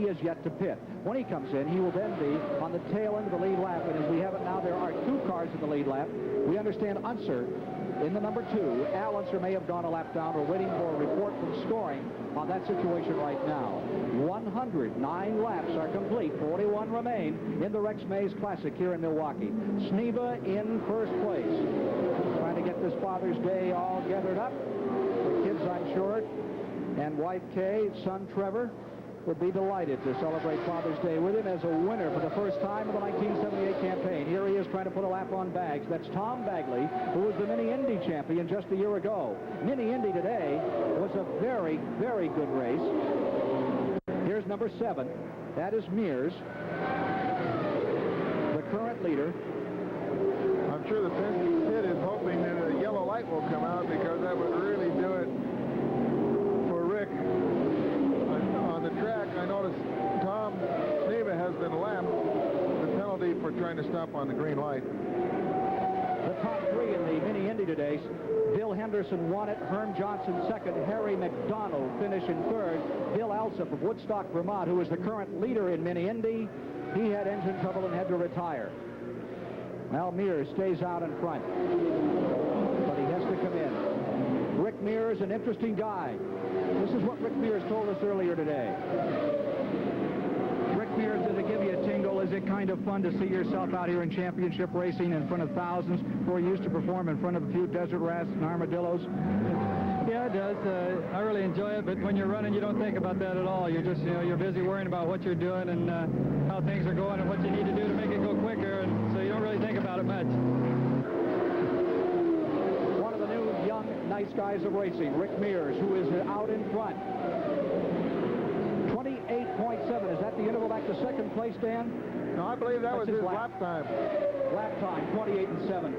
is yet to pit. When he comes in, he will then be on the tail end of the lead lap. And as we have it now, there are 2 cars in the lead lap. We understand Unser in the number 2. Al Unser may have gone a lap down. We're waiting for a report from scoring on that situation right now. 109 laps are complete. 41 remain in the Rex Mays Classic here in Milwaukee. Snea in first place. Trying to get this Father's Day all gathered up. The kids, I'm sure, and wife Kay, son Trevor, would be delighted to celebrate Father's Day with him as a winner for the first time of the 1978 campaign. Here he is trying to put a lap on Baggs. That's Tom Bagley, who was the Mini Indy champion just a year ago. Mini Indy today was a very, very good race. Here's number 7. That is Mears, the current leader. I'm sure the Penske pit is hoping that a yellow light will come out, because that would really do it for Rick. On the track, I noticed Tom Snea has been lapped. The penalty for trying to stop on the green light. The top 3 in the Mini Indy today. Bill Henderson won it. Herm Johnson second. Harry McDonald finishing third. Bill Alsop of Woodstock, Vermont, who is the current leader in Mini Indy, he had engine trouble and had to retire. Well, Mears stays out in front, but he has to come in. Rick Mears, an interesting guy. This is what Rick Mears told us earlier today. Rick Mears, does it give you a tingle? Is it kind of fun to see yourself out here in championship racing in front of thousands, where you used to perform in front of a few desert rats and armadillos? Yeah, it does. I really enjoy it, but when you're running, you don't think about that at all. You're just, you're busy worrying about what you're doing and how things are going and what you need to do to make it go quicker, and so you don't really think about it much. One of the new young, nice guys of racing, Rick Mears, who is out in front. 28.7. Is that the interval back to second place, Dan? No, I believe that was his lap time. Lap time, 28.7.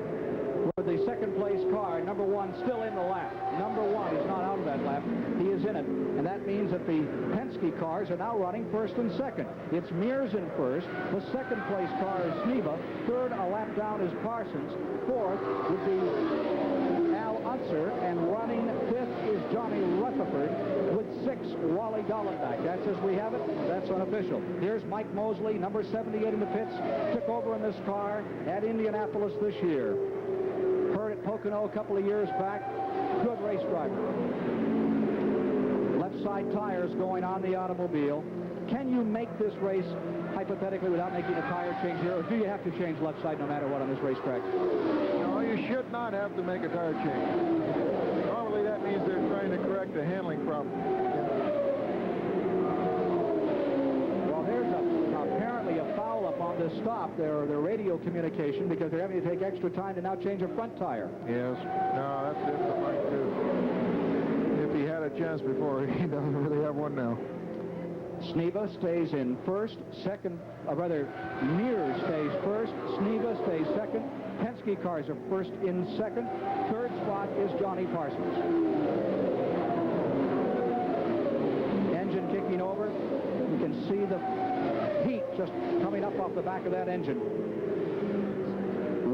With the second place car, number 1 still in the lap. Number 1 is not out of that lap. He is in it. And that means that the Penske cars are now running first and second. It's Mears in first. The second place car is Snea. Third, a lap down, is Parsons. Fourth would be Al Unser. And running fifth is Johnny Rutherford with 6, Wally Gollenbach. That's as we have it. That's unofficial. Here's Mike Mosley, number 78 in the pits. Took over in this car at Indianapolis this year. Heard at Pocono a couple of years back. Good race driver. Left side tires going on the automobile. Can you make this race hypothetically without making a tire change here, or do you have to change left side no matter what on this racetrack? No, you should not have to make a tire change. Normally that means they're trying to correct a handling problem. Well, there's apparently a foul up on this stop, their radio communication, because they're having to take extra time to now change a front tire. Yes. No, that's disappointing too. If he had a chance before, he doesn't really have one now. Snea stays in first. Mears stays first. Snea stays second. Penske cars are first in second. Third spot is Johnny Parsons. Engine kicking over. You can see the heat just coming up off the back of that engine.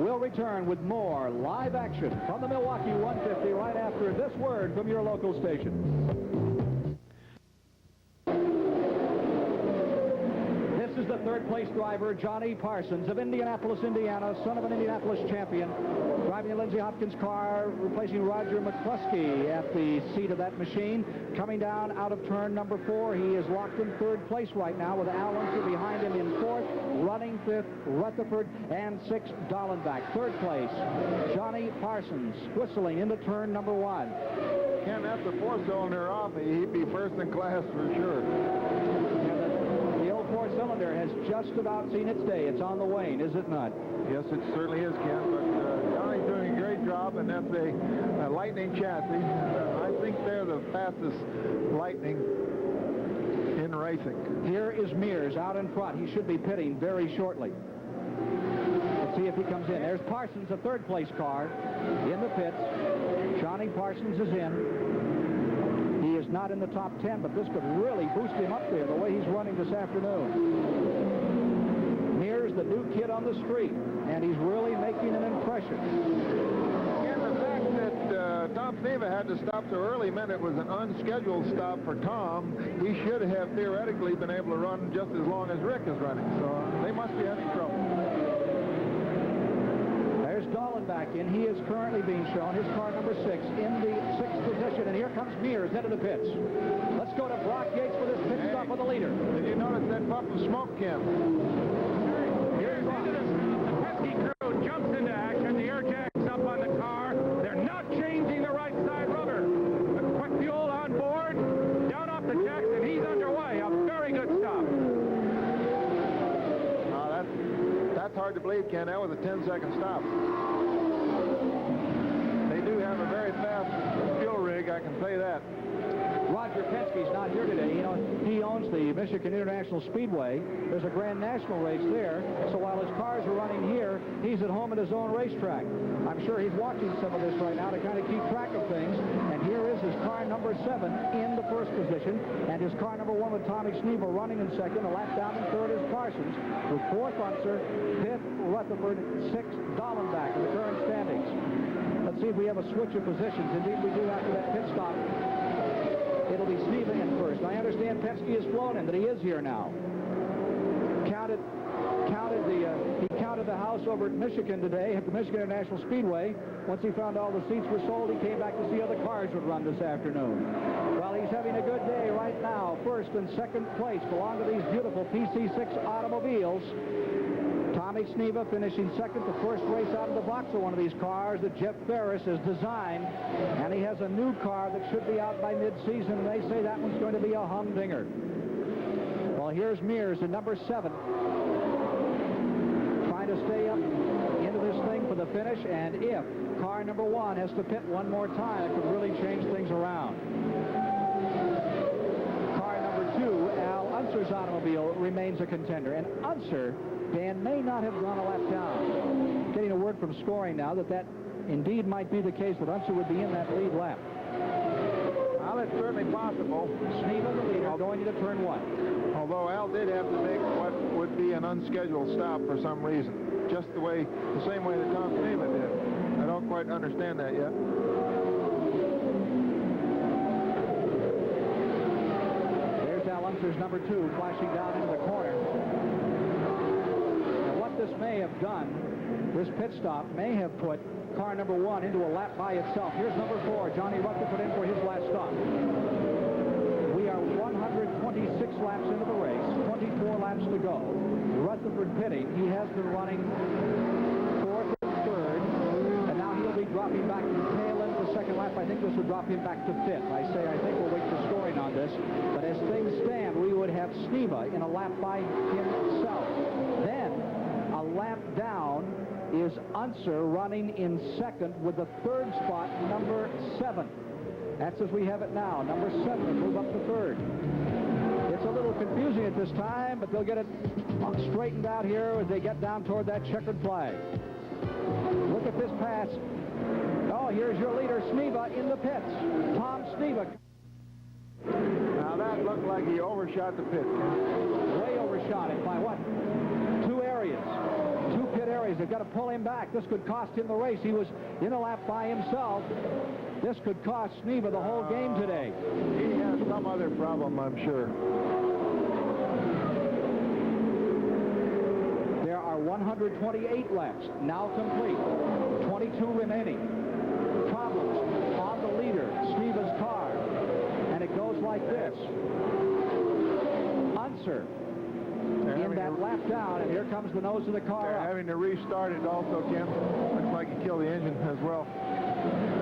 We'll return with more live action from the Milwaukee 150 right after this word from your local station. This is the third place driver, Johnny Parsons of Indianapolis, Indiana, son of an Indianapolis champion, driving the Lindsey Hopkins car, replacing Roger McCluskey at the seat of that machine. Coming down out of turn number 4, he is locked in third place right now with Al Unser behind him in fourth, running fifth, Rutherford, and sixth, Gollenbach. Third place, Johnny Parsons, whistling into turn number 1. Ken, that's the 4-cylinder off. He'd be first in class for sure. The old 4-cylinder has just about seen its day. It's on the wane, is it not? Yes, it certainly is, Ken, but Johnny's doing a great job, and that's a Lightning chassis. I think they're the fastest Lightning in racing. Here is Mears out in front. He should be pitting very shortly. Let's see if he comes in. There's Parsons, a third-place car in the pits. Johnny Parsons is in. He is not in the top 10, but this could really boost him up there the way he's running this afternoon. Mears, the new kid on the street, and he's really making an impression. And the fact that Tom Snea had to stop so early meant it was an unscheduled stop for Tom. He should have theoretically been able to run just as long as Rick is running. So they must be having trouble. There's Dolan back in. He is currently being shown his car number 6 in the 6th position. And here comes Mears into the pits. Let's go to Brock Yates for this pit stop with the leader. Did you notice that puff of smoke, Kim? Here's into the pesky crew jumps into action. The air jack's up on the car. They're not changing the right side rubber. The quick fuel on board. Down off the jacks, and he's underway. A very good stop. That's hard to believe, Ken. That was a 10-second stop. They do have a very fast fuel rig, I can say that. Roger Penske's not here today. You know, he owns the Michigan International Speedway. There's a Grand National race there. So while his cars are running here, he's at home at his own racetrack. I'm sure he's watching some of this right now to kind of keep track of things. And here is his car number 7 in the first position. And his car number 1 with Tommy Snea running in second. A lap down in third is Parsons. With 4th Unser, 5th Rutherford, 6th Dallenbach in the current standings. Let's see if we have a switch of positions. Indeed, we do after that pit stop. It'll be Snea in first. I understand Penske has flown him, that he is here now. He counted the house over at Michigan today at the Michigan International Speedway. Once he found all the seats were sold, he came back to see how the cars would run this afternoon. Well, he's having a good day right now. First and second place belong to these beautiful PC6 automobiles. Tommy Snea finishing second, the first race out of the box of one of these cars that Jeff Ferris has designed. And he has a new car that should be out by mid-season, and they say that one's going to be a humdinger. Well, here's Mears in number 7. Trying to stay up into this thing for the finish, and if car number 1 has to pit one more time, it could really change things around. Car number 2, Al Unser's automobile, remains a contender. And Unser, Dan, may not have gone a lap down. Getting a word from scoring now that indeed might be the case, that Unser would be in that lead lap. Well, it's certainly possible. Snea the leader going into turn 1. Although Al did have to make what would be an unscheduled stop for some reason. Just the same way that Tom Snea did. I don't quite understand that yet. There's Al Unser's number 2 flashing down into the corner. This may have done, this pit stop may have put car number 1 into a lap by itself. Here's number 4, Johnny Rutherford, in for his last stop. We are 126 laps into the race, 24 laps to go. Rutherford pitting. He has been running 4th and 3rd, and now he'll be dropping back to the tail end of the second lap. I think this would drop him back to 5th. I think we'll wait for scoring on this. But as things stand, we would have Snea in a lap by himself. Then, a lap down is Unser running in second with the 3rd spot, number 7. That's as we have it now. Number 7 will move up to 3rd. It's a little confusing at this time, but they'll get it straightened out here as they get down toward that checkered flag. Look at this pass. Oh, here's your leader, Snea, in the pits. Tom Snea. Now that looked like he overshot the pit. Way overshot it by what? 2 areas. 2 pit areas. They've got to pull him back. This could cost him the race. He was in a lap by himself. This could cost Snea the whole game today. He has some other problem, I'm sure. There are 128 laps now complete. 22 remaining. Problems on the leader, Snea's car. And it goes like this. Unser in that lap down, and here comes the nose of the car. They're having to restart it also, Kim. Looks like he killed the engine as well.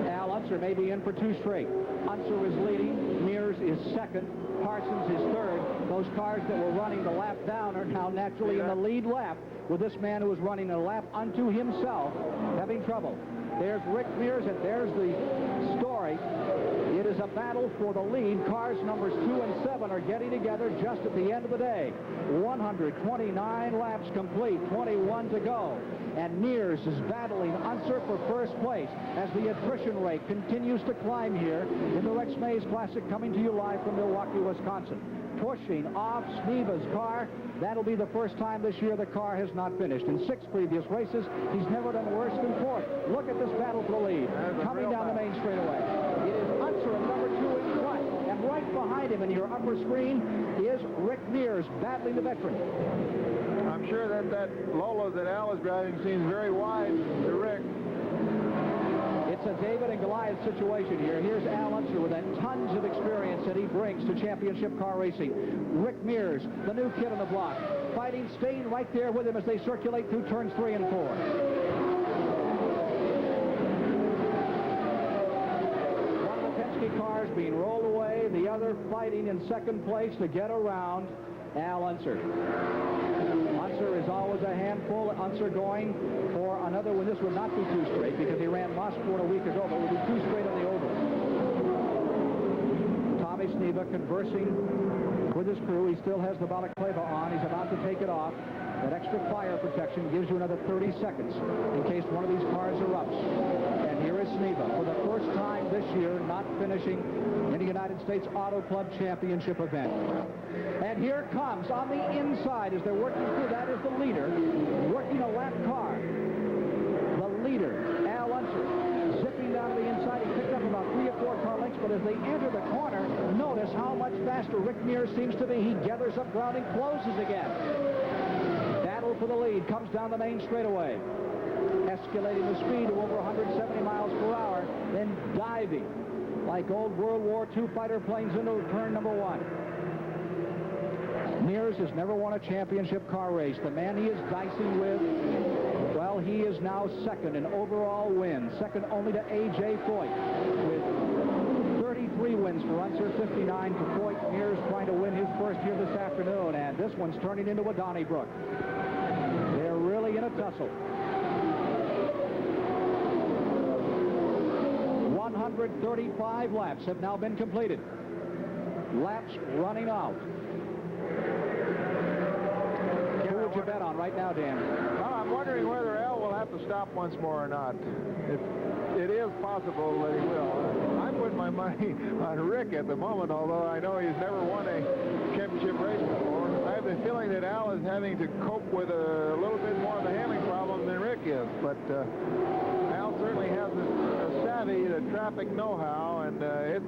Al Unser may be in for 2 straight. Unser is leading. Mears is second. Parsons is third. Those cars that were running the lap down are now naturally in the lead lap, with this man who is running a lap unto himself having trouble. There's Rick Mears, and there's the story. It is a battle for the lead. Cars numbers 2 and 7 are getting together just at the end of the day. 129 laps complete, 21 to go. And Mears is battling Unser for first place as the attrition rate continues to climb here in the Rex Mays Classic, coming to you live from Milwaukee, Wisconsin. pushing off Snea's car. That'll be the first time this year the car has not finished. In 6 previous races, he's never done worse than 4th. Look at this battle for the lead. Coming down the main straightaway. It is Unser in number 2 in front. And right behind him in your upper screen is Rick Mears battling the veteran. I'm sure that Lola that Al is driving seems very wide to Rick. It's a David and Goliath situation here. Here's Al Unser with that tons of experience that he brings to championship car racing. Rick Mears, the new kid on the block, fighting, staying right there with him as they circulate through turns 3 and 4. One of the Penske cars being rolled away, the other fighting in second place to get around Al Unser. Unser is always a handful. Unser going for another one. This would not be 2 straight because he ran Mosport a week ago, but it would be 2 straight on the oval. Tommy Snea conversing with his crew. He still has the balaclava on. He's about to take it off. That extra fire protection gives you another 30 seconds in case one of these cars erupts. And here is Snea for the first time this year not finishing in the United States Auto Club Championship event. And here comes on the inside as they're working through, that is the leader, working a lap car. The leader, Al Unser, zipping down to the inside. He picked up about 3 or 4 car lengths, but as they enter the corner, notice how much faster Rick Mears seems to be. He gathers up ground and closes again. Battle for the lead comes down the main straightaway. Escalating the speed to over 170 miles per hour, then diving like old World War II fighter planes into turn number 1. Mears has never won a championship car race. The man he is dicing with, well, he is now second in overall wins, second only to A.J. Foyt, with 33 wins for Unser, 59 to Foyt. Mears trying to win his first here this afternoon, and this one's turning into a Donnybrook. They're really in a tussle. 135 laps have now been completed. Laps running out. Who would you bet on right now, Dan? Well, I'm wondering whether Al will have to stop once more or not. It is possible that he will. I'm putting my money on Rick at the moment, although I know he's never won a championship race before. I have the feeling that Al is having to cope with a little bit more of a handling problem than Rick is, but Al certainly has the savvy, the traffic know-how, and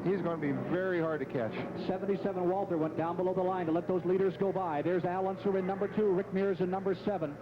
he's going to be very hard to catch. 77 Walter went down below the line to let those leaders go by. There's Al Unser in number 2, Rick Mears in number 7.